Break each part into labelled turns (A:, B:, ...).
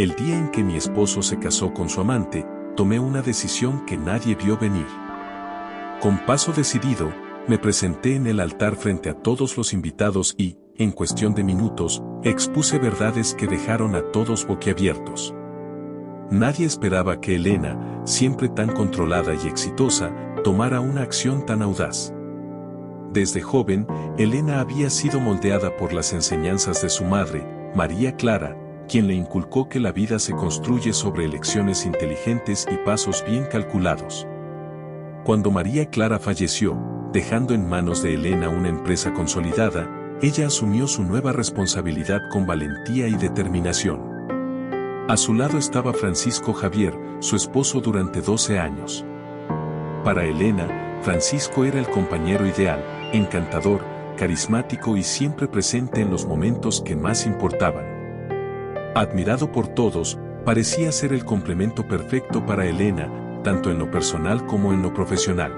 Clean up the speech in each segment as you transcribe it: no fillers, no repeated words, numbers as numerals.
A: El día en que mi esposo se casó con su amante, tomé una decisión que nadie vio venir. Con paso decidido, me presenté en el altar frente a todos los invitados y, en cuestión de minutos, expuse verdades que dejaron a todos boquiabiertos. Nadie esperaba que Elena, siempre tan controlada y exitosa, tomara una acción tan audaz. Desde joven, Elena había sido moldeada por las enseñanzas de su madre, María Clara, quien le inculcó que la vida se construye sobre elecciones inteligentes y pasos bien calculados. Cuando María Clara falleció, dejando en manos de Elena una empresa consolidada, ella asumió su nueva responsabilidad con valentía y determinación. A su lado estaba Francisco Javier, su esposo durante 12 años. Para Elena, Francisco era el compañero ideal, encantador, carismático y siempre presente en los momentos que más importaban. Admirado por todos, parecía ser el complemento perfecto para Elena, tanto en lo personal como en lo profesional.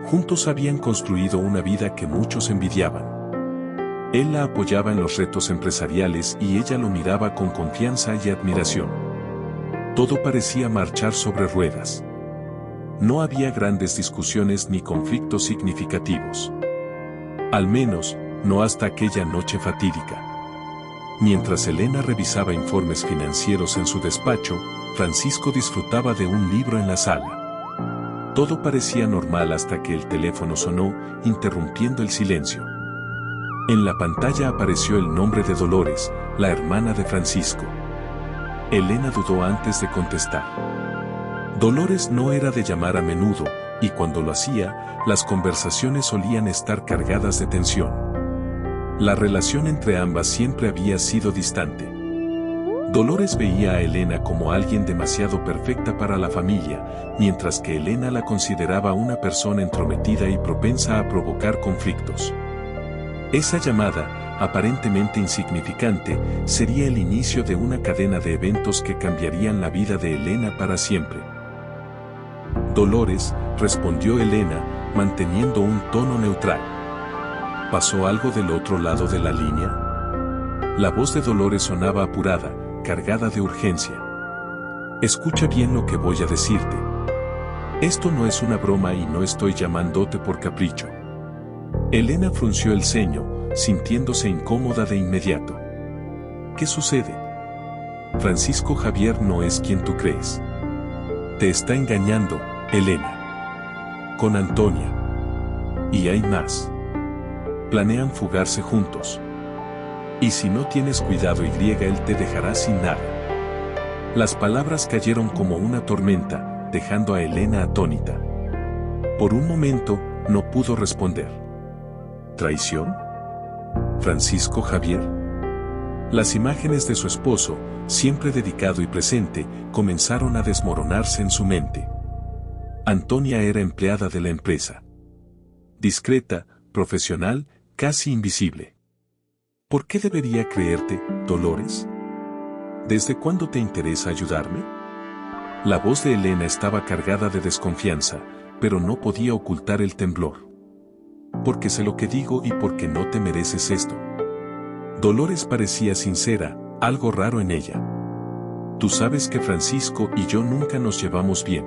A: Juntos habían construido una vida que muchos envidiaban. Él la apoyaba en los retos empresariales y ella lo miraba con confianza y admiración. Todo parecía marchar sobre ruedas. No había grandes discusiones ni conflictos significativos. Al menos, no hasta aquella noche fatídica. Mientras Elena revisaba informes financieros en su despacho, Francisco disfrutaba de un libro en la sala. Todo parecía normal hasta que el teléfono sonó, interrumpiendo el silencio. En la pantalla apareció el nombre de Dolores, la hermana de Francisco. Elena dudó antes de contestar. Dolores no era de llamar a menudo, y cuando lo hacía, las conversaciones solían estar cargadas de tensión. La relación entre ambas siempre había sido distante. Dolores veía a Elena como alguien demasiado perfecta para la familia, mientras que Elena la consideraba una persona entrometida y propensa a provocar conflictos. Esa llamada, aparentemente insignificante, sería el inicio de una cadena de eventos que cambiarían la vida de Elena para siempre. Dolores, respondió Elena, manteniendo un tono neutral. ¿Pasó algo del otro lado de la línea? La voz de Dolores sonaba apurada, cargada de urgencia. Escucha bien lo que voy a decirte. Esto no es una broma y no estoy llamándote por capricho. Elena frunció el ceño, sintiéndose incómoda de inmediato. ¿Qué sucede? Francisco Javier no es quien tú crees. Te está engañando, Elena. Con Antonia. Y hay más. Planean fugarse juntos. Y si no tienes cuidado él te dejará sin nada. Las palabras cayeron como una tormenta, dejando a Elena atónita. Por un momento, no pudo responder. ¿Traición? ¿Francisco Javier? Las imágenes de su esposo, siempre dedicado y presente, comenzaron a desmoronarse en su mente. Antonia era empleada de la empresa. Discreta, profesional, casi invisible. ¿Por qué debería creerte, Dolores? ¿Desde cuándo te interesa ayudarme? La voz de Elena estaba cargada de desconfianza, pero no podía ocultar el temblor. Porque sé lo que digo y porque no te mereces esto. Dolores parecía sincera, algo raro en ella. Tú sabes que Francisco y yo nunca nos llevamos bien.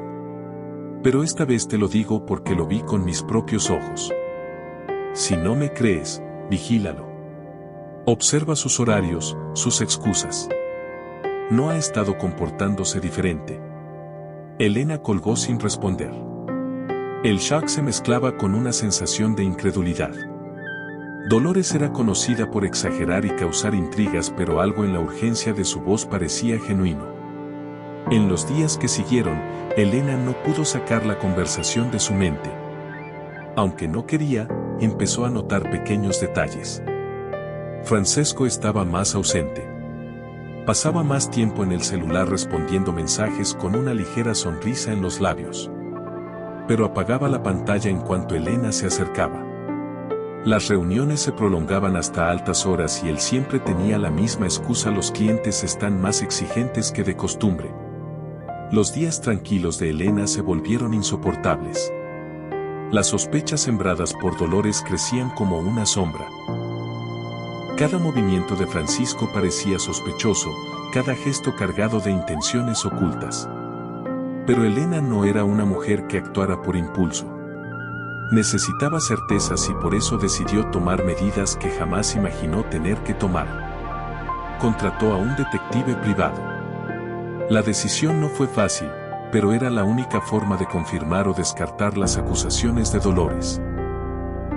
A: Pero esta vez te lo digo porque lo vi con mis propios ojos. Si no me crees, vigílalo. Observa sus horarios, sus excusas. No ha estado comportándose diferente. Elena colgó sin responder. El shock se mezclaba con una sensación de incredulidad. Dolores era conocida por exagerar y causar intrigas, pero algo en la urgencia de su voz parecía genuino. En los días que siguieron, Elena no pudo sacar la conversación de su mente. Aunque no quería, empezó a notar pequeños detalles. Francisco estaba más ausente. Pasaba más tiempo en el celular respondiendo mensajes con una ligera sonrisa en los labios. Pero apagaba la pantalla en cuanto Elena se acercaba. Las reuniones se prolongaban hasta altas horas y él siempre tenía la misma excusa: los clientes están más exigentes que de costumbre. Los días tranquilos de Elena se volvieron insoportables. Las sospechas sembradas por Dolores crecían como una sombra. Cada movimiento de Francisco parecía sospechoso, cada gesto cargado de intenciones ocultas. Pero Elena no era una mujer que actuara por impulso. Necesitaba certezas y por eso decidió tomar medidas que jamás imaginó tener que tomar. Contrató a un detective privado. La decisión no fue fácil, pero era la única forma de confirmar o descartar las acusaciones de Dolores.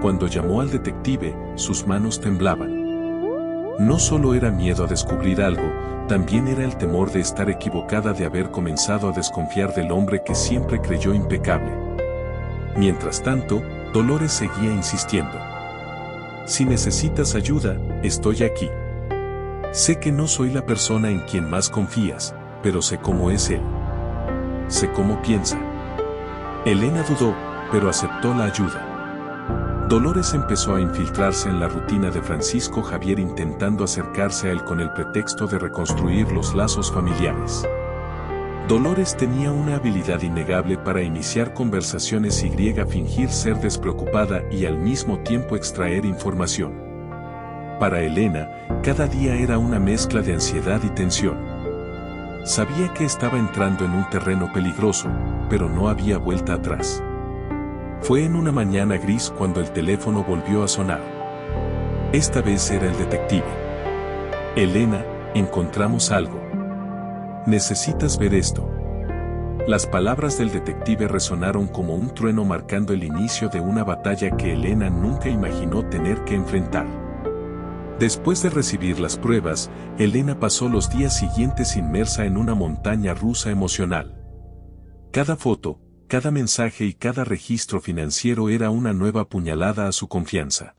A: Cuando llamó al detective, sus manos temblaban. No solo era miedo a descubrir algo, también era el temor de estar equivocada, de haber comenzado a desconfiar del hombre que siempre creyó impecable. Mientras tanto, Dolores seguía insistiendo. Si necesitas ayuda, estoy aquí. Sé que no soy la persona en quien más confías, pero sé cómo es él. Sé cómo piensa. Elena dudó, pero aceptó la ayuda. Dolores empezó a infiltrarse en la rutina de Francisco Javier, intentando acercarse a él con el pretexto de reconstruir los lazos familiares. Dolores tenía una habilidad innegable para iniciar conversaciones y fingir ser despreocupada y al mismo tiempo extraer información. Para Elena, cada día era una mezcla de ansiedad y tensión. Sabía que estaba entrando en un terreno peligroso, pero no había vuelta atrás. Fue en una mañana gris cuando el teléfono volvió a sonar. Esta vez era el detective. Elena, encontramos algo. Necesitas ver esto. Las palabras del detective resonaron como un trueno, marcando el inicio de una batalla que Elena nunca imaginó tener que enfrentar. Después de recibir las pruebas, Elena pasó los días siguientes inmersa en una montaña rusa emocional. Cada foto, cada mensaje y cada registro financiero era una nueva puñalada a su confianza.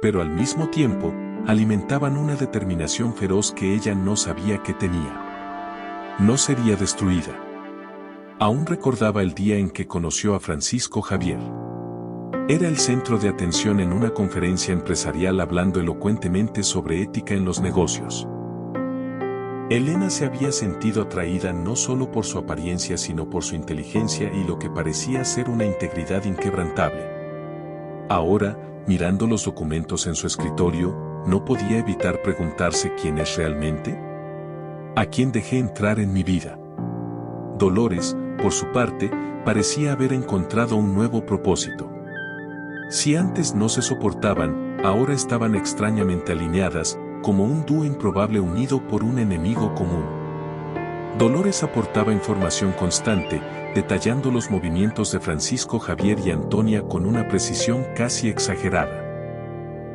A: Pero al mismo tiempo, alimentaban una determinación feroz que ella no sabía que tenía. No sería destruida. Aún recordaba el día en que conoció a Francisco Javier. Era el centro de atención en una conferencia empresarial, hablando elocuentemente sobre ética en los negocios. Elena se había sentido atraída no solo por su apariencia, sino por su inteligencia y lo que parecía ser una integridad inquebrantable. Ahora, mirando los documentos en su escritorio, no podía evitar preguntarse quién es realmente. ¿A quién dejé entrar en mi vida? Dolores, por su parte, parecía haber encontrado un nuevo propósito. Si antes no se soportaban, ahora estaban extrañamente alineadas, como un dúo improbable unido por un enemigo común. Dolores aportaba información constante, detallando los movimientos de Francisco Javier y Antonia con una precisión casi exagerada.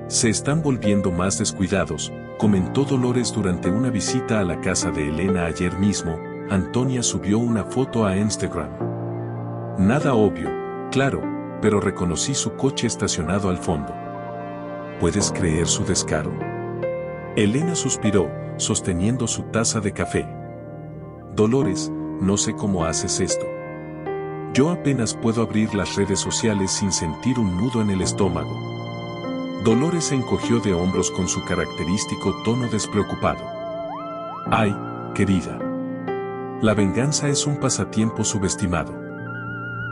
A: Se están volviendo más descuidados, comentó Dolores durante una visita a la casa de Elena ayer mismo. Antonia subió una foto a Instagram. Nada obvio, claro, pero reconocí su coche estacionado al fondo. ¿Puedes creer su descaro? Elena suspiró, sosteniendo su taza de café. Dolores, no sé cómo haces esto. Yo apenas puedo abrir las redes sociales sin sentir un nudo en el estómago. Dolores se encogió de hombros con su característico tono despreocupado. Ay, querida. La venganza es un pasatiempo subestimado.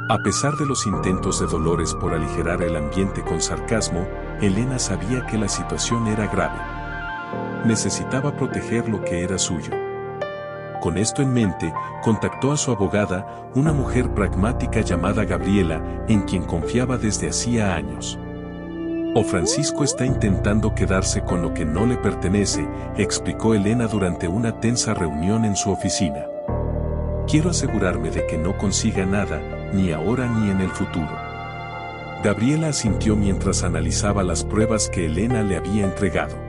A: A pesar de los intentos de Dolores por aligerar el ambiente con sarcasmo, Elena sabía que la situación era grave. Necesitaba proteger lo que era suyo. Con esto en mente, contactó a su abogada, una mujer pragmática llamada Gabriela, en quien confiaba desde hacía años. O Francisco está intentando quedarse con lo que no le pertenece, explicó Elena durante una tensa reunión en su oficina. Quiero asegurarme de que no consiga nada, ni ahora ni en el futuro. Gabriela asintió mientras analizaba las pruebas que Elena le había entregado.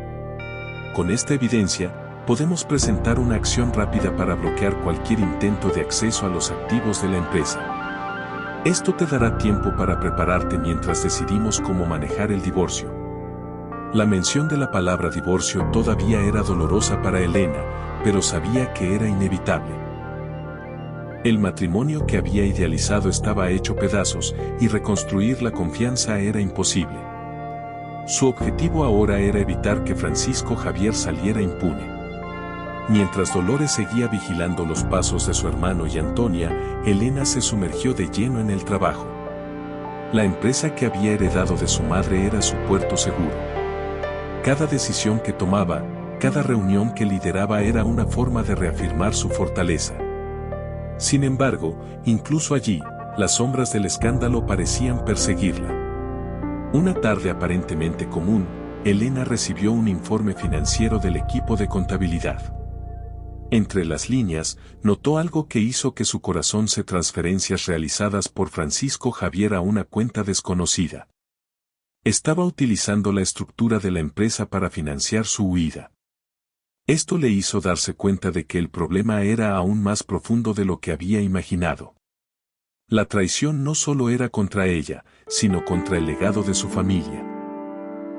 A: Con esta evidencia, podemos presentar una acción rápida para bloquear cualquier intento de acceso a los activos de la empresa. Esto te dará tiempo para prepararte mientras decidimos cómo manejar el divorcio. La mención de la palabra divorcio todavía era dolorosa para Elena, pero sabía que era inevitable. El matrimonio que había idealizado estaba hecho pedazos y reconstruir la confianza era imposible. Su objetivo ahora era evitar que Francisco Javier saliera impune. Mientras Dolores seguía vigilando los pasos de su hermano y Antonia, Elena se sumergió de lleno en el trabajo. La empresa que había heredado de su madre era su puerto seguro. Cada decisión que tomaba, cada reunión que lideraba era una forma de reafirmar su fortaleza. Sin embargo, incluso allí, las sombras del escándalo parecían perseguirla. Una tarde aparentemente común, Elena recibió un informe financiero del equipo de contabilidad. Entre las líneas, notó algo que hizo que su corazón se transferencias realizadas por Francisco Javier a una cuenta desconocida. Estaba utilizando la estructura de la empresa para financiar su huida. Esto le hizo darse cuenta de que el problema era aún más profundo de lo que había imaginado. La traición no solo era contra ella, sino contra el legado de su familia.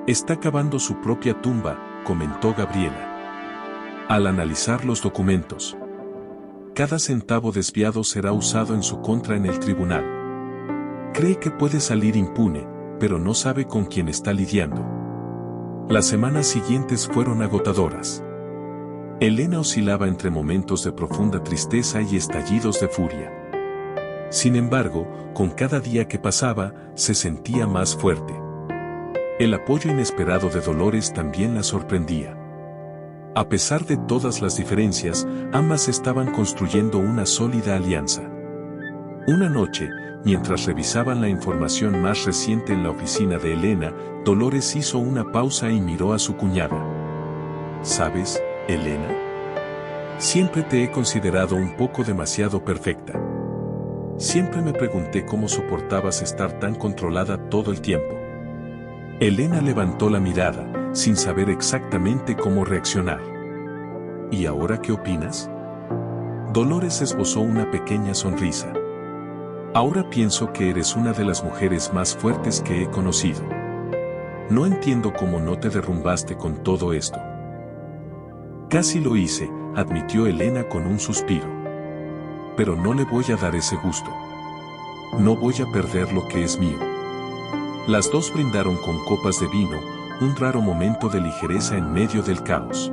A: Está cavando su propia tumba, comentó Gabriela. Al analizar los documentos, cada centavo desviado será usado en su contra en el tribunal. Cree que puede salir impune, pero no sabe con quién está lidiando. Las semanas siguientes fueron agotadoras. Elena oscilaba entre momentos de profunda tristeza y estallidos de furia. Sin embargo, con cada día que pasaba, se sentía más fuerte. El apoyo inesperado de Dolores también la sorprendía. A pesar de todas las diferencias, ambas estaban construyendo una sólida alianza. Una noche, mientras revisaban la información más reciente en la oficina de Elena, Dolores hizo una pausa y miró a su cuñada. ¿Sabes, Elena? Siempre te he considerado un poco demasiado perfecta. Siempre me pregunté cómo soportabas estar tan controlada todo el tiempo. Elena levantó la mirada, sin saber exactamente cómo reaccionar. ¿Y ahora qué opinas? Dolores esbozó una pequeña sonrisa. Ahora pienso que eres una de las mujeres más fuertes que he conocido. No entiendo cómo no te derrumbaste con todo esto. Casi lo hice, admitió Elena con un suspiro. Pero no le voy a dar ese gusto. No voy a perder lo que es mío. Las dos brindaron con copas de vino, un raro momento de ligereza en medio del caos.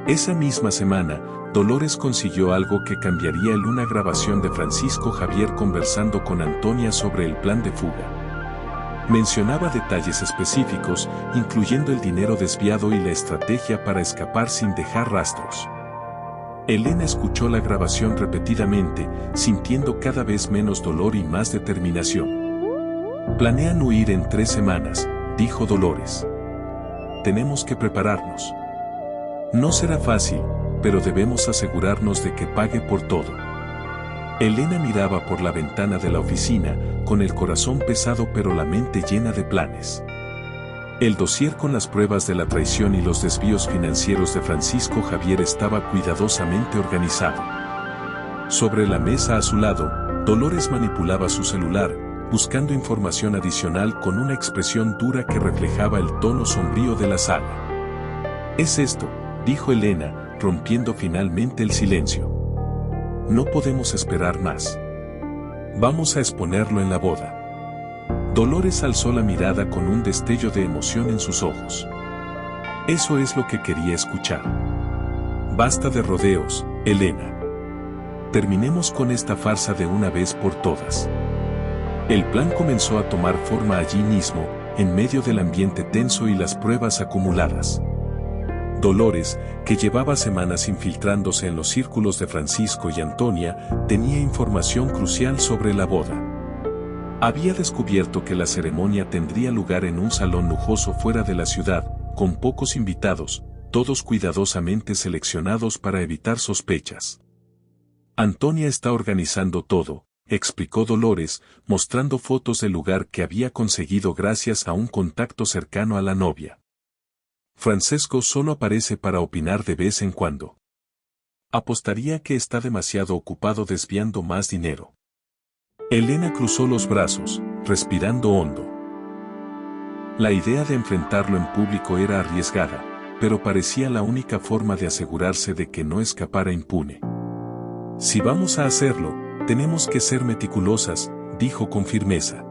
A: Esa misma semana, Dolores consiguió algo que cambiaría una grabación de Francisco Javier conversando con Antonia sobre el plan de fuga. Mencionaba detalles específicos, incluyendo el dinero desviado y la estrategia para escapar sin dejar rastros. Elena escuchó la grabación repetidamente, sintiendo cada vez menos dolor y más determinación. Planean huir en 3 semanas, dijo Dolores. Tenemos que prepararnos. No será fácil, pero debemos asegurarnos de que pague por todo. Elena miraba por la ventana de la oficina, con el corazón pesado pero la mente llena de planes. El dossier con las pruebas de la traición y los desvíos financieros de Francisco Javier estaba cuidadosamente organizado. Sobre la mesa a su lado, Dolores manipulaba su celular, buscando información adicional con una expresión dura que reflejaba el tono sombrío de la sala. «Es esto», dijo Elena, rompiendo finalmente el silencio. «No podemos esperar más. Vamos a exponerlo en la boda». Dolores alzó la mirada con un destello de emoción en sus ojos. Eso es lo que quería escuchar. Basta de rodeos, Elena. Terminemos con esta farsa de una vez por todas. El plan comenzó a tomar forma allí mismo, en medio del ambiente tenso y las pruebas acumuladas. Dolores, que llevaba semanas infiltrándose en los círculos de Francisco y Antonia, tenía información crucial sobre la boda. Había descubierto que la ceremonia tendría lugar en un salón lujoso fuera de la ciudad, con pocos invitados, todos cuidadosamente seleccionados para evitar sospechas. Antonia está organizando todo, explicó Dolores, mostrando fotos del lugar que había conseguido gracias a un contacto cercano a la novia. Francesco solo aparece para opinar de vez en cuando. Apostaría que está demasiado ocupado desviando más dinero. Elena cruzó los brazos, respirando hondo. La idea de enfrentarlo en público era arriesgada, pero parecía la única forma de asegurarse de que no escapara impune. Si vamos a hacerlo, tenemos que ser meticulosas, dijo con firmeza.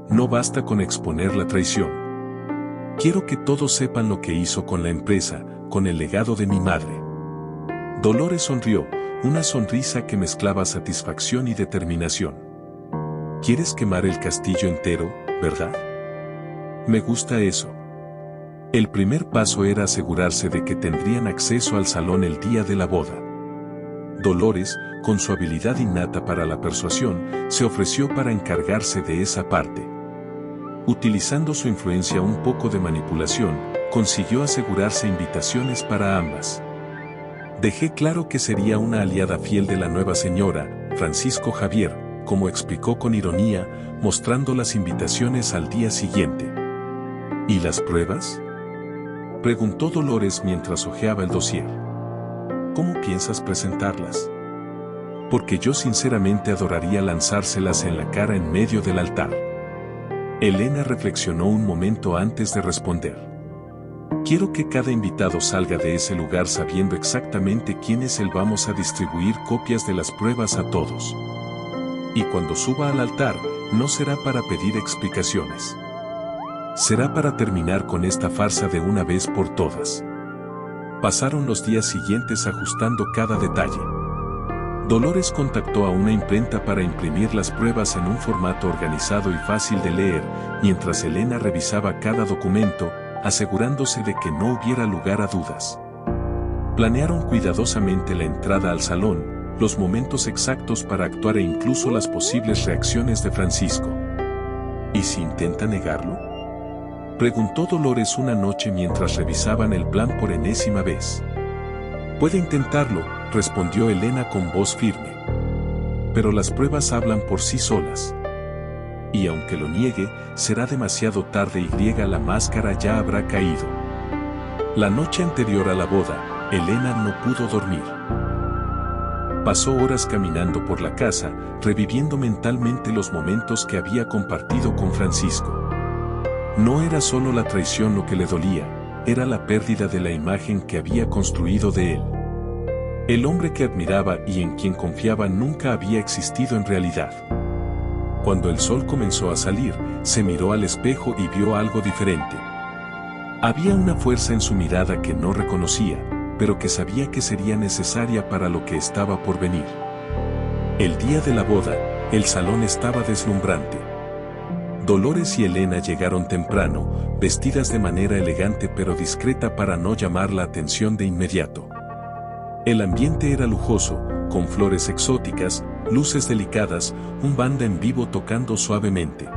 A: No basta con exponer la traición. Quiero que todos sepan lo que hizo con la empresa, con el legado de mi madre. Dolores sonrió, una sonrisa que mezclaba satisfacción y determinación. ¿Quieres quemar el castillo entero, verdad? Me gusta eso. El primer paso era asegurarse de que tendrían acceso al salón el día de la boda. Dolores, con su habilidad innata para la persuasión, se ofreció para encargarse de esa parte. Utilizando su influencia un poco de manipulación, consiguió asegurarse invitaciones para ambas. Dejé claro que sería una aliada fiel de la nueva señora, Francisco Javier, como explicó con ironía, mostrando las invitaciones al día siguiente. ¿Y las pruebas?, preguntó Dolores mientras hojeaba el dossier. ¿Cómo piensas presentarlas? Porque yo sinceramente adoraría lanzárselas en la cara en medio del altar. Elena reflexionó un momento antes de responder. Quiero que cada invitado salga de ese lugar sabiendo exactamente quién es él. Vamos a distribuir copias de las pruebas a todos. Y cuando suba al altar, no será para pedir explicaciones. Será para terminar con esta farsa de una vez por todas. Pasaron los días siguientes ajustando cada detalle. Dolores contactó a una imprenta para imprimir las pruebas en un formato organizado y fácil de leer, mientras Elena revisaba cada documento, asegurándose de que no hubiera lugar a dudas. Planearon cuidadosamente la entrada al salón, los momentos exactos para actuar e incluso las posibles reacciones de Francisco. ¿Y si intenta negarlo?, preguntó Dolores una noche mientras revisaban el plan por enésima vez. Puede intentarlo, respondió Elena con voz firme. Pero las pruebas hablan por sí solas. Y aunque lo niegue, será demasiado tarde y la máscara ya habrá caído. La noche anterior a la boda, Elena no pudo dormir. Pasó horas caminando por la casa, reviviendo mentalmente los momentos que había compartido con Francisco. No era solo la traición lo que le dolía, era la pérdida de la imagen que había construido de él. El hombre que admiraba y en quien confiaba nunca había existido en realidad. Cuando el sol comenzó a salir, se miró al espejo y vio algo diferente. Había una fuerza en su mirada que no reconocía, pero que sabía que sería necesaria para lo que estaba por venir. El día de la boda, el salón estaba deslumbrante. Dolores y Elena llegaron temprano, vestidas de manera elegante pero discreta para no llamar la atención de inmediato. El ambiente era lujoso, con flores exóticas, luces delicadas, un banda en vivo tocando suavemente.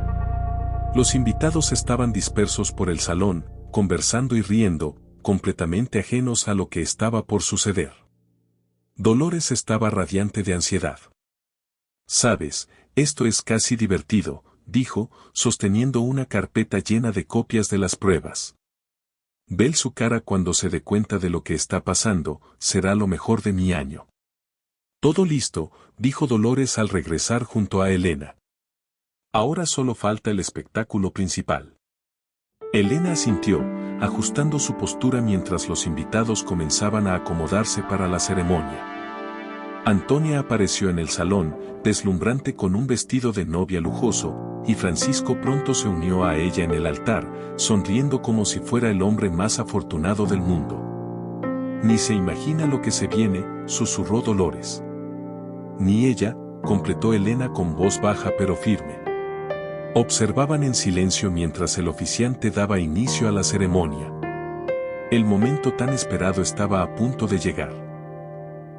A: Los invitados estaban dispersos por el salón, conversando y riendo, completamente ajenos a lo que estaba por suceder. Dolores estaba radiante de ansiedad. «Sabes, esto es casi divertido», dijo, sosteniendo una carpeta llena de copias de las pruebas. «Ver su cara cuando se dé cuenta de lo que está pasando, será lo mejor de mi año». «Todo listo», dijo Dolores al regresar junto a Elena. «Ahora solo falta el espectáculo principal». Elena asintió, ajustando su postura mientras los invitados comenzaban a acomodarse para la ceremonia. Antonia apareció en el salón, deslumbrante con un vestido de novia lujoso, y Francisco pronto se unió a ella en el altar, sonriendo como si fuera el hombre más afortunado del mundo. «Ni se imagina lo que se viene», susurró Dolores. «Ni ella», completó Elena con voz baja pero firme. Observaban en silencio mientras el oficiante daba inicio a la ceremonia. El momento tan esperado estaba a punto de llegar.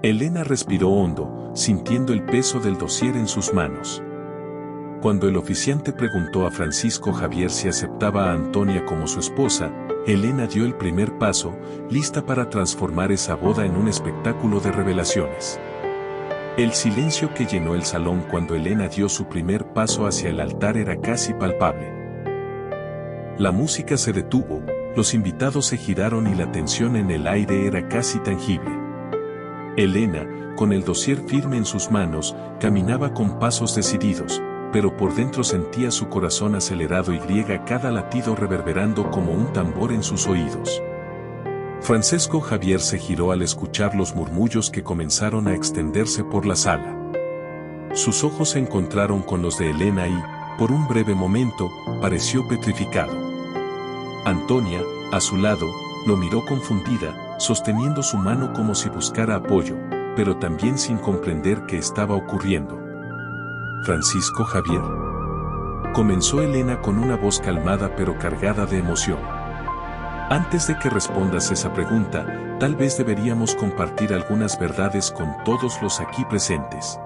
A: Elena respiró hondo, sintiendo el peso del dossier en sus manos. Cuando el oficiante preguntó a Francisco Javier si aceptaba a Antonia como su esposa, Elena dio el primer paso, lista para transformar esa boda en un espectáculo de revelaciones. El silencio que llenó el salón cuando Elena dio su primer paso hacia el altar era casi palpable. La música se detuvo, los invitados se giraron y la tensión en el aire era casi tangible. Elena, con el dossier firme en sus manos, caminaba con pasos decididos, pero por dentro sentía su corazón acelerado y cada latido reverberando como un tambor en sus oídos. Francisco Javier se giró al escuchar los murmullos que comenzaron a extenderse por la sala. Sus ojos se encontraron con los de Elena y, por un breve momento, pareció petrificado. Antonia, a su lado, lo miró confundida, sosteniendo su mano como si buscara apoyo, pero también sin comprender qué estaba ocurriendo. «¿Francisco Javier?», comenzó Elena con una voz calmada pero cargada de emoción. Antes de que respondas esa pregunta, tal vez deberíamos compartir algunas verdades con todos los aquí presentes.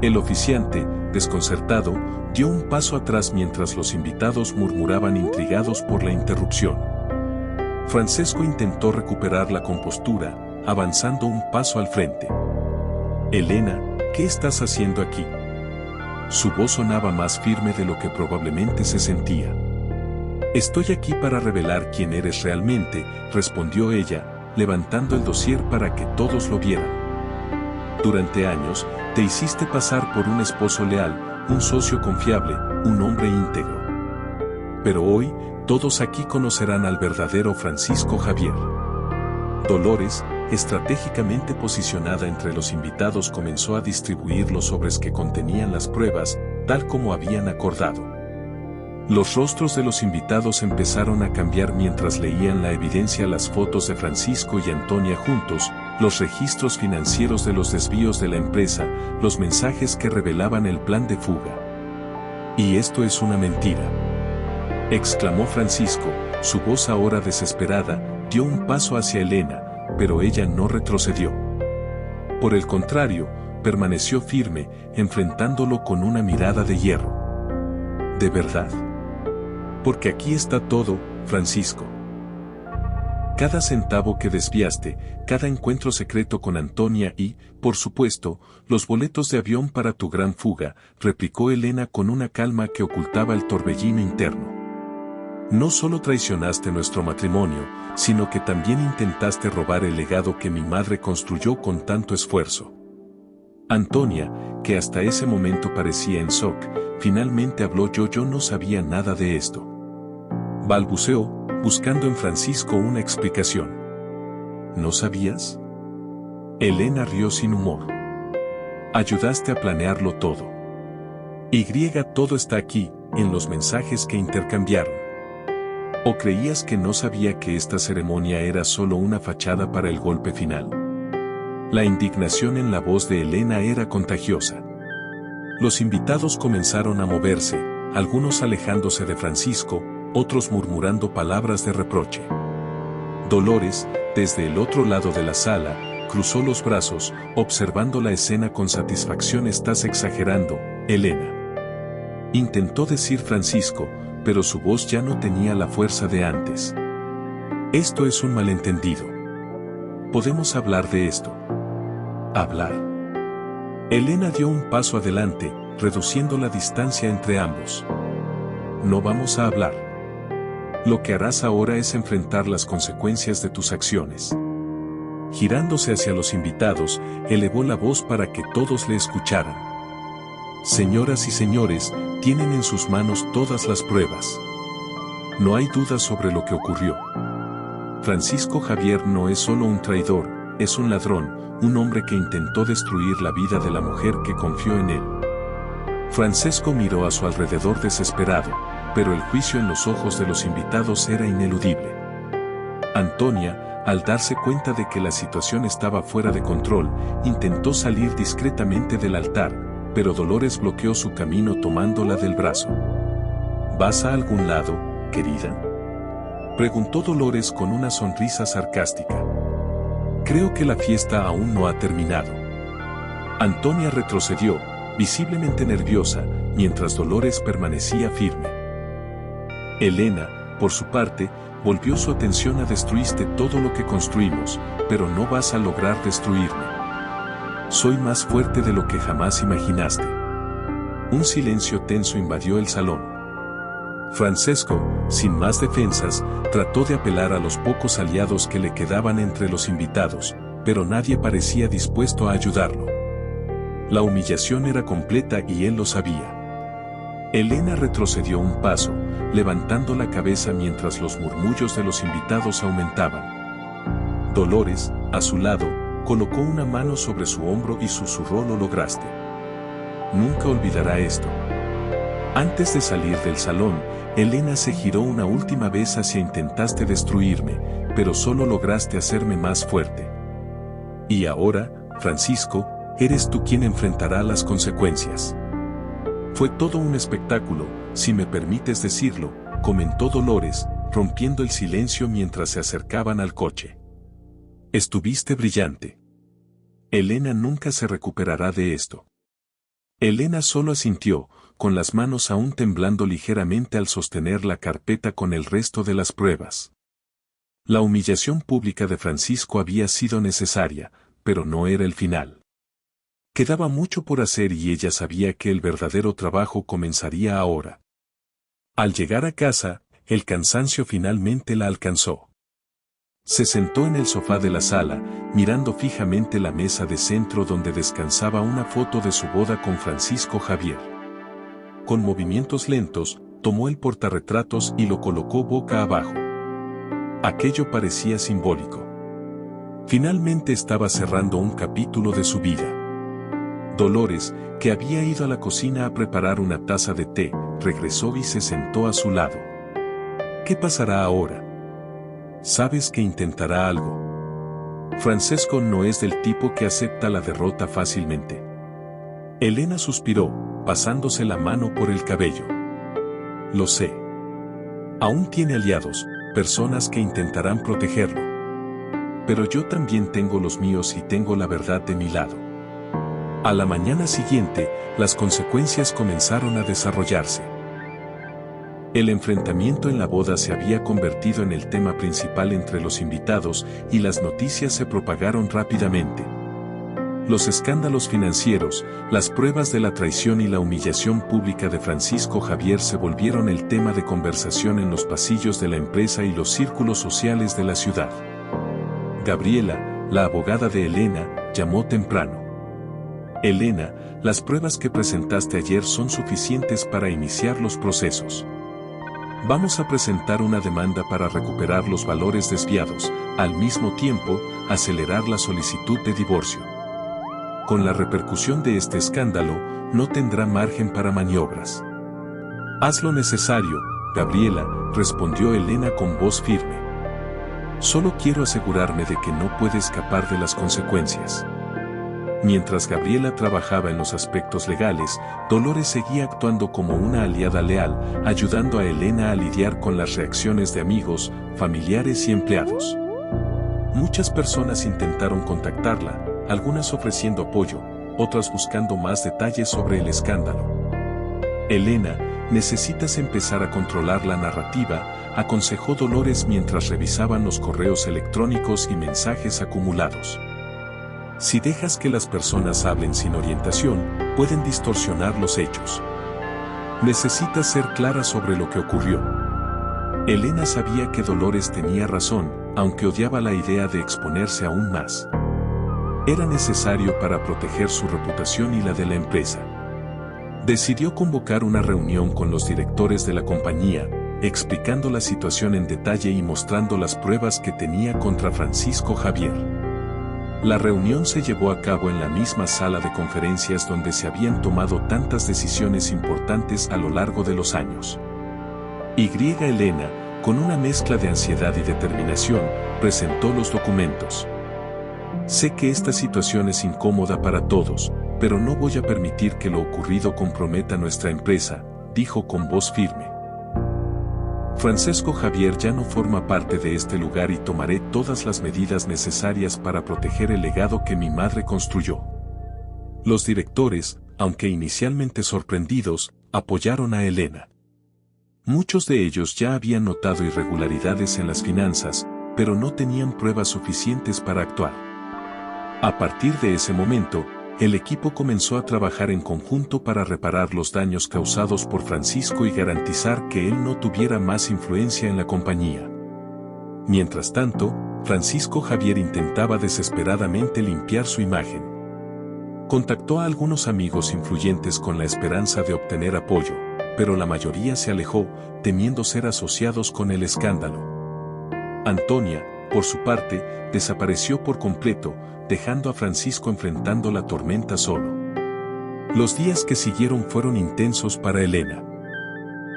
A: El oficiante, desconcertado, dio un paso atrás mientras los invitados murmuraban intrigados por la interrupción. Francesco intentó recuperar la compostura, avanzando un paso al frente. Elena, ¿qué estás haciendo aquí? Su voz sonaba más firme de lo que probablemente se sentía. Estoy aquí para revelar quién eres realmente, respondió ella, levantando el dossier para que todos lo vieran. Durante años, te hiciste pasar por un esposo leal, un socio confiable, un hombre íntegro. Pero hoy, todos aquí conocerán al verdadero Francisco Javier. Dolores, estratégicamente posicionada entre los invitados, comenzó a distribuir los sobres que contenían las pruebas, tal como habían acordado. Los rostros de los invitados empezaron a cambiar mientras leían la evidencia: las fotos de Francisco y Antonia juntos, los registros financieros de los desvíos de la empresa, los mensajes que revelaban el plan de fuga. «Y esto es una mentira», exclamó Francisco, su voz ahora desesperada. Dio un paso hacia Elena, pero ella no retrocedió. Por el contrario, permaneció firme, enfrentándolo con una mirada de hierro. ¿De verdad? Porque aquí está todo, Francisco. Cada centavo que desviaste, cada encuentro secreto con Antonia y, por supuesto, los boletos de avión para tu gran fuga, replicó Elena con una calma que ocultaba el torbellino interno. No solo traicionaste nuestro matrimonio, sino que también intentaste robar el legado que mi madre construyó con tanto esfuerzo. Antonia, que hasta ese momento parecía en shock, finalmente habló. Yo no sabía nada de esto. Balbuceó, buscando en Francisco una explicación. ¿No sabías? Elena rió sin humor. Ayudaste a planearlo todo. Todo está aquí, en los mensajes que intercambiaron. ¿O creías que no sabía que esta ceremonia era solo una fachada para el golpe final? La indignación en la voz de Elena era contagiosa. Los invitados comenzaron a moverse, algunos alejándose de Francisco, otros murmurando palabras de reproche. Dolores, desde el otro lado de la sala, cruzó los brazos, observando la escena con satisfacción. Estás exagerando, Elena, intentó decir Francisco, pero su voz ya no tenía la fuerza de antes. Esto es un malentendido. ¿Podemos hablar de esto? ¿Hablar? Elena dio un paso adelante, reduciendo la distancia entre ambos. No vamos a hablar. Lo que harás ahora es enfrentar las consecuencias de tus acciones. Girándose hacia los invitados, elevó la voz para que todos le escucharan. Señoras y señores, tienen en sus manos todas las pruebas. No hay dudas sobre lo que ocurrió. Francisco Javier no es solo un traidor, es un ladrón, un hombre que intentó destruir la vida de la mujer que confió en él. Francesco miró a su alrededor desesperado, pero el juicio en los ojos de los invitados era ineludible. Antonia, al darse cuenta de que la situación estaba fuera de control, intentó salir discretamente del altar, pero Dolores bloqueó su camino tomándola del brazo. ¿Vas a algún lado, querida?, preguntó Dolores con una sonrisa sarcástica. Creo que la fiesta aún no ha terminado. Antonia retrocedió, visiblemente nerviosa, mientras Dolores permanecía firme. Elena, por su parte, volvió su atención a destruiste todo lo que construimos, pero no vas a lograr destruirme. Soy más fuerte de lo que jamás imaginaste. Un silencio tenso invadió el salón. Francesco, sin más defensas, trató de apelar a los pocos aliados que le quedaban entre los invitados, pero nadie parecía dispuesto a ayudarlo. La humillación era completa y él lo sabía. Elena retrocedió un paso, levantando la cabeza mientras los murmullos de los invitados aumentaban. Dolores, a su lado, colocó una mano sobre su hombro y susurró: lo lograste. Nunca olvidará esto. Antes de salir del salón, Elena se giró una última vez hacia intentaste destruirme, pero solo lograste hacerme más fuerte. Y ahora, Francisco, eres tú quien enfrentará las consecuencias. Fue todo un espectáculo, si me permites decirlo, comentó Dolores, rompiendo el silencio mientras se acercaban al coche. Estuviste brillante. Elena nunca se recuperará de esto. Elena solo asintió, con las manos aún temblando ligeramente al sostener la carpeta con el resto de las pruebas. La humillación pública de Francisco había sido necesaria, pero no era el final. Quedaba mucho por hacer y ella sabía que el verdadero trabajo comenzaría ahora. Al llegar a casa, el cansancio finalmente la alcanzó. Se sentó en el sofá de la sala, mirando fijamente la mesa de centro donde descansaba una foto de su boda con Francisco Javier. Con movimientos lentos, tomó el portarretratos y lo colocó boca abajo. Aquello parecía simbólico. Finalmente estaba cerrando un capítulo de su vida. Dolores, que había ido a la cocina a preparar una taza de té, regresó y se sentó a su lado. ¿Qué pasará ahora? Sabes que intentará algo. Francesco no es del tipo que acepta la derrota fácilmente. Elena suspiró, pasándose la mano por el cabello. Lo sé. Aún tiene aliados, personas que intentarán protegerlo. Pero yo también tengo los míos y tengo la verdad de mi lado. A la mañana siguiente, las consecuencias comenzaron a desarrollarse. El enfrentamiento en la boda se había convertido en el tema principal entre los invitados y las noticias se propagaron rápidamente. Los escándalos financieros, las pruebas de la traición y la humillación pública de Francisco Javier se volvieron el tema de conversación en los pasillos de la empresa y los círculos sociales de la ciudad. Gabriela, la abogada de Elena, llamó temprano. Elena, las pruebas que presentaste ayer son suficientes para iniciar los procesos. Vamos a presentar una demanda para recuperar los valores desviados, al mismo tiempo, acelerar la solicitud de divorcio. Con la repercusión de este escándalo, no tendrá margen para maniobras. Haz lo necesario, Gabriela, respondió Elena con voz firme. Solo quiero asegurarme de que no puede escapar de las consecuencias. Mientras Gabriela trabajaba en los aspectos legales, Dolores seguía actuando como una aliada leal, ayudando a Elena a lidiar con las reacciones de amigos, familiares y empleados. Muchas personas intentaron contactarla, algunas ofreciendo apoyo, otras buscando más detalles sobre el escándalo. Elena, necesitas empezar a controlar la narrativa, aconsejó Dolores mientras revisaban los correos electrónicos y mensajes acumulados. Si dejas que las personas hablen sin orientación, pueden distorsionar los hechos. Necesitas ser clara sobre lo que ocurrió. Elena sabía que Dolores tenía razón, aunque odiaba la idea de exponerse aún más. Era necesario para proteger su reputación y la de la empresa. Decidió convocar una reunión con los directores de la compañía, explicando la situación en detalle y mostrando las pruebas que tenía contra Francisco Javier. La reunión se llevó a cabo en la misma sala de conferencias donde se habían tomado tantas decisiones importantes a lo largo de los años. Elena, con una mezcla de ansiedad y determinación, presentó los documentos. Sé que esta situación es incómoda para todos, pero no voy a permitir que lo ocurrido comprometa nuestra empresa, dijo con voz firme. Francisco Javier ya no forma parte de este lugar y tomaré todas las medidas necesarias para proteger el legado que mi madre construyó. Los directores, aunque inicialmente sorprendidos, apoyaron a Elena. Muchos de ellos ya habían notado irregularidades en las finanzas, pero no tenían pruebas suficientes para actuar. A partir de ese momento, el equipo comenzó a trabajar en conjunto para reparar los daños causados por Francisco y garantizar que él no tuviera más influencia en la compañía. Mientras tanto, Francisco Javier intentaba desesperadamente limpiar su imagen. Contactó a algunos amigos influyentes con la esperanza de obtener apoyo, pero la mayoría se alejó, temiendo ser asociados con el escándalo. Antonia, por su parte, desapareció por completo, dejando a Francisco enfrentando la tormenta solo. Los días que siguieron fueron intensos para Elena.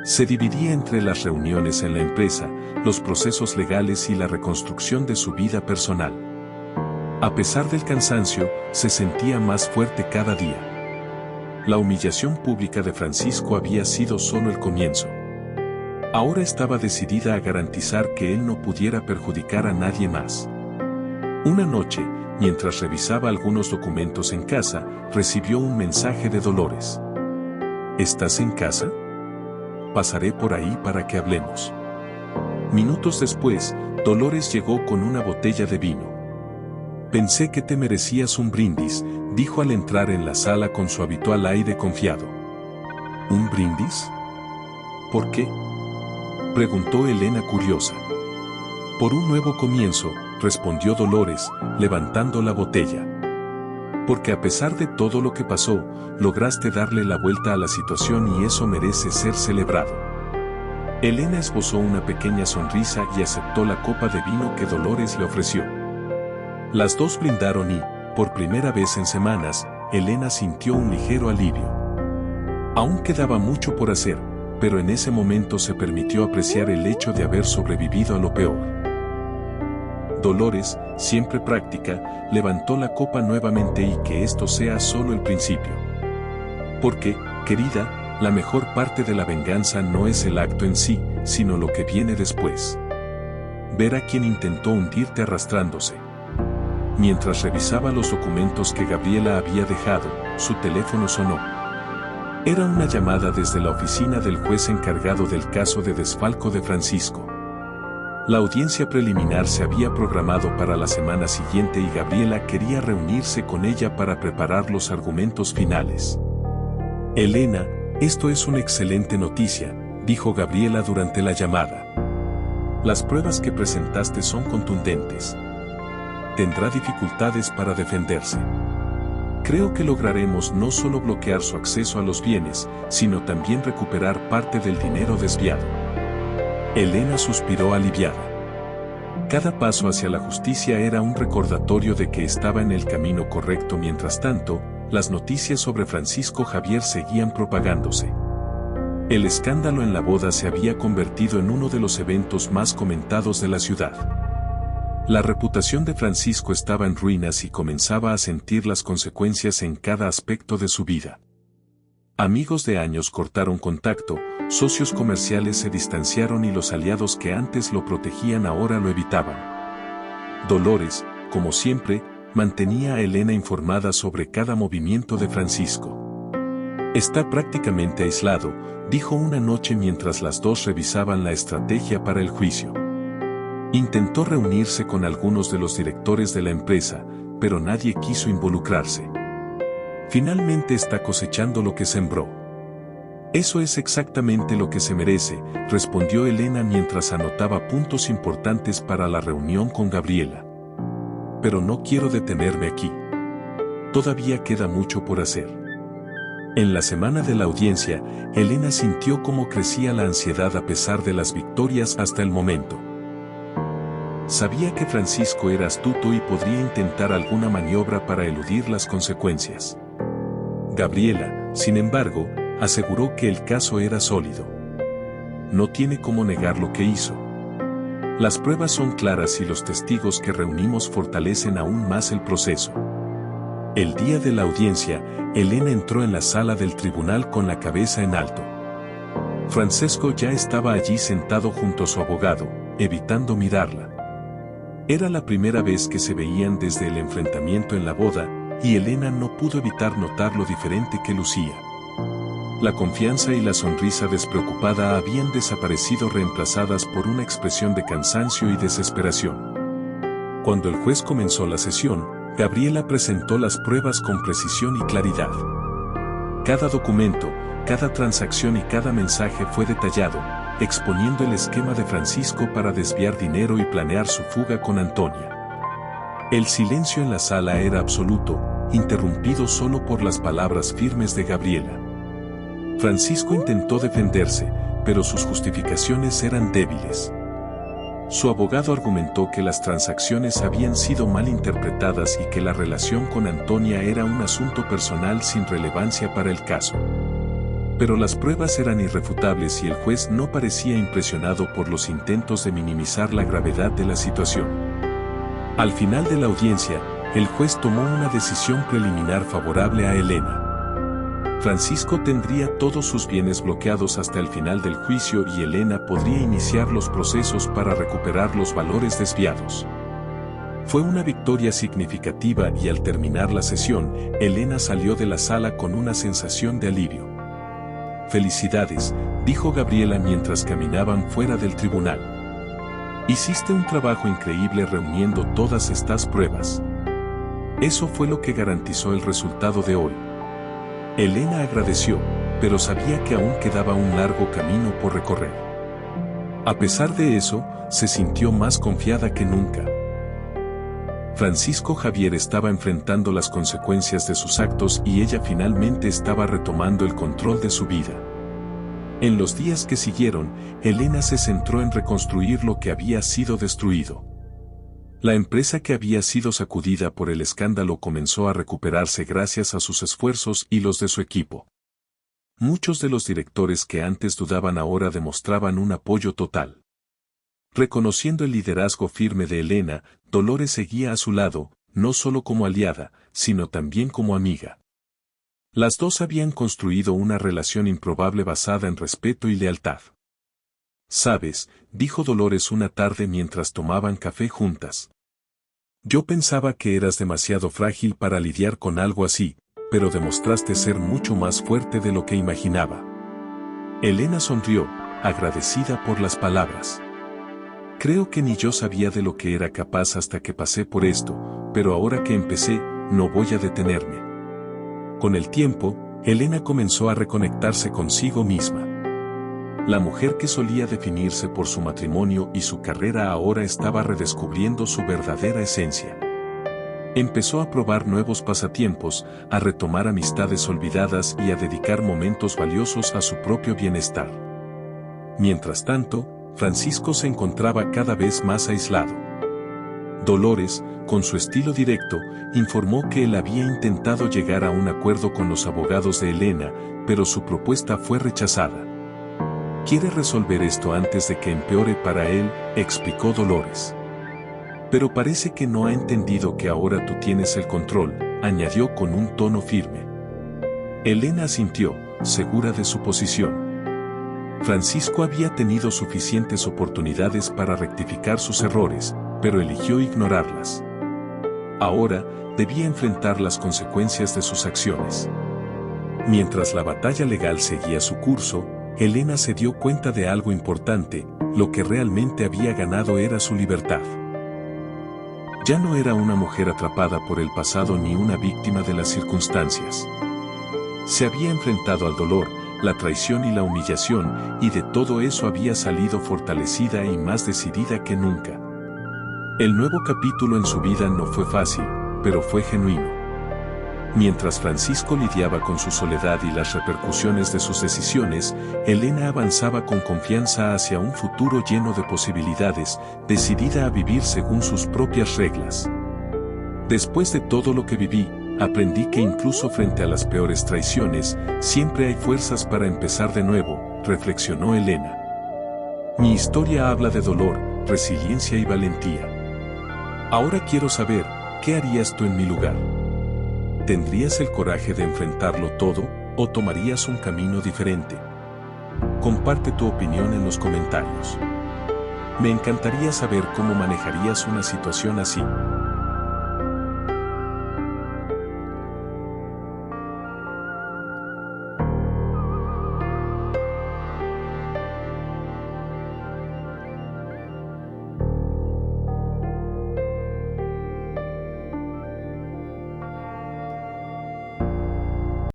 A: Se dividía entre las reuniones en la empresa, los procesos legales y la reconstrucción de su vida personal. A pesar del cansancio, se sentía más fuerte cada día. La humillación pública de Francisco había sido solo el comienzo. Ahora estaba decidida a garantizar que él no pudiera perjudicar a nadie más. Una noche, mientras revisaba algunos documentos en casa, recibió un mensaje de Dolores. ¿Estás en casa? Pasaré por ahí para que hablemos. Minutos después, Dolores llegó con una botella de vino. Pensé que te merecías un brindis, dijo al entrar en la sala con su habitual aire confiado. ¿Un brindis? ¿Por qué?, preguntó Elena curiosa. Por un nuevo comienzo, respondió Dolores, levantando la botella. Porque a pesar de todo lo que pasó, lograste darle la vuelta a la situación y eso merece ser celebrado. Elena esbozó una pequeña sonrisa y aceptó la copa de vino que Dolores le ofreció. Las dos brindaron y, por primera vez en semanas, Elena sintió un ligero alivio. Aún quedaba mucho por hacer, pero en ese momento se permitió apreciar el hecho de haber sobrevivido a lo peor. Dolores, siempre práctica, levantó la copa nuevamente y que esto sea solo el principio. Porque, querida, la mejor parte de la venganza no es el acto en sí, sino lo que viene después. Ver a quien intentó hundirte arrastrándose. Mientras revisaba los documentos que Gabriela había dejado, su teléfono sonó. Era una llamada desde la oficina del juez encargado del caso de desfalco de Francisco. La audiencia preliminar se había programado para la semana siguiente y Gabriela quería reunirse con ella para preparar los argumentos finales. Elena, esto es una excelente noticia, dijo Gabriela durante la llamada. Las pruebas que presentaste son contundentes. Tendrá dificultades para defenderse. Creo que lograremos no solo bloquear su acceso a los bienes, sino también recuperar parte del dinero desviado. Elena suspiró aliviada. Cada paso hacia la justicia era un recordatorio de que estaba en el camino correcto. Mientras tanto, las noticias sobre Francisco Javier seguían propagándose. El escándalo en la boda se había convertido en uno de los eventos más comentados de la ciudad. La reputación de Francisco estaba en ruinas y comenzaba a sentir las consecuencias en cada aspecto de su vida. Amigos de años cortaron contacto, socios comerciales se distanciaron y los aliados que antes lo protegían ahora lo evitaban. Dolores, como siempre, mantenía a Elena informada sobre cada movimiento de Francisco. Está prácticamente aislado, dijo una noche mientras las dos revisaban la estrategia para el juicio. Intentó reunirse con algunos de los directores de la empresa, pero nadie quiso involucrarse. Finalmente está cosechando lo que sembró. Eso es exactamente lo que se merece, respondió Elena mientras anotaba puntos importantes para la reunión con Gabriela. Pero no quiero detenerme aquí. Todavía queda mucho por hacer. En la semana de la audiencia, Elena sintió cómo crecía la ansiedad a pesar de las victorias hasta el momento. Sabía que Francisco era astuto y podría intentar alguna maniobra para eludir las consecuencias. Gabriela, sin embargo, aseguró que el caso era sólido. No tiene cómo negar lo que hizo. Las pruebas son claras y los testigos que reunimos fortalecen aún más el proceso. El día de la audiencia, Elena entró en la sala del tribunal con la cabeza en alto. Francesco ya estaba allí sentado junto a su abogado, evitando mirarla. Era la primera vez que se veían desde el enfrentamiento en la boda, y Elena no pudo evitar notar lo diferente que lucía. La confianza y la sonrisa despreocupada habían desaparecido reemplazadas por una expresión de cansancio y desesperación. Cuando el juez comenzó la sesión, Gabriela presentó las pruebas con precisión y claridad. Cada documento, cada transacción y cada mensaje fue detallado, exponiendo el esquema de Francisco para desviar dinero y planear su fuga con Antonia. El silencio en la sala era absoluto, interrumpido solo por las palabras firmes de Gabriela. Francisco intentó defenderse, pero sus justificaciones eran débiles. Su abogado argumentó que las transacciones habían sido mal interpretadas y que la relación con Antonia era un asunto personal sin relevancia para el caso. Pero las pruebas eran irrefutables y el juez no parecía impresionado por los intentos de minimizar la gravedad de la situación. Al final de la audiencia, el juez tomó una decisión preliminar favorable a Elena. Francisco tendría todos sus bienes bloqueados hasta el final del juicio y Elena podría iniciar los procesos para recuperar los valores desviados. Fue una victoria significativa y al terminar la sesión, Elena salió de la sala con una sensación de alivio. «Felicidades», dijo Gabriela mientras caminaban fuera del tribunal. «Hiciste un trabajo increíble reuniendo todas estas pruebas. Eso fue lo que garantizó el resultado de hoy». Elena agradeció, pero sabía que aún quedaba un largo camino por recorrer. A pesar de eso, se sintió más confiada que nunca. Francisco Javier estaba enfrentando las consecuencias de sus actos y ella finalmente estaba retomando el control de su vida. En los días que siguieron, Elena se centró en reconstruir lo que había sido destruido. La empresa que había sido sacudida por el escándalo comenzó a recuperarse gracias a sus esfuerzos y los de su equipo. Muchos de los directores que antes dudaban ahora demostraban un apoyo total. Reconociendo el liderazgo firme de Elena, Dolores seguía a su lado, no solo como aliada, sino también como amiga. Las dos habían construido una relación improbable basada en respeto y lealtad. «Sabes», dijo Dolores una tarde mientras tomaban café juntas. «Yo pensaba que eras demasiado frágil para lidiar con algo así, pero demostraste ser mucho más fuerte de lo que imaginaba». Elena sonrió, agradecida por las palabras. «Creo que ni yo sabía de lo que era capaz hasta que pasé por esto, pero ahora que empecé, no voy a detenerme». Con el tiempo, Elena comenzó a reconectarse consigo misma. La mujer que solía definirse por su matrimonio y su carrera ahora estaba redescubriendo su verdadera esencia. Empezó a probar nuevos pasatiempos, a retomar amistades olvidadas y a dedicar momentos valiosos a su propio bienestar. Mientras tanto, Francisco se encontraba cada vez más aislado. Dolores, con su estilo directo, informó que él había intentado llegar a un acuerdo con los abogados de Elena, pero su propuesta fue rechazada. «Quiere resolver esto antes de que empeore para él», explicó Dolores. «Pero parece que no ha entendido que ahora tú tienes el control», añadió con un tono firme. Elena asintió, segura de su posición. Francisco había tenido suficientes oportunidades para rectificar sus errores, pero eligió ignorarlas. Ahora, debía enfrentar las consecuencias de sus acciones. Mientras la batalla legal seguía su curso, Elena se dio cuenta de algo importante: lo que realmente había ganado era su libertad. Ya no era una mujer atrapada por el pasado ni una víctima de las circunstancias. Se había enfrentado al dolor, la traición y la humillación, y de todo eso había salido fortalecida y más decidida que nunca. El nuevo capítulo en su vida no fue fácil, pero fue genuino. Mientras Francisco lidiaba con su soledad y las repercusiones de sus decisiones, Elena avanzaba con confianza hacia un futuro lleno de posibilidades, decidida a vivir según sus propias reglas. «Después de todo lo que viví, aprendí que incluso frente a las peores traiciones, siempre hay fuerzas para empezar de nuevo», reflexionó Elena. «Mi historia habla de dolor, resiliencia y valentía. Ahora quiero saber, ¿qué harías tú en mi lugar? ¿Tendrías el coraje de enfrentarlo todo, o tomarías un camino diferente? Comparte tu opinión en los comentarios. Me encantaría saber cómo manejarías una situación así».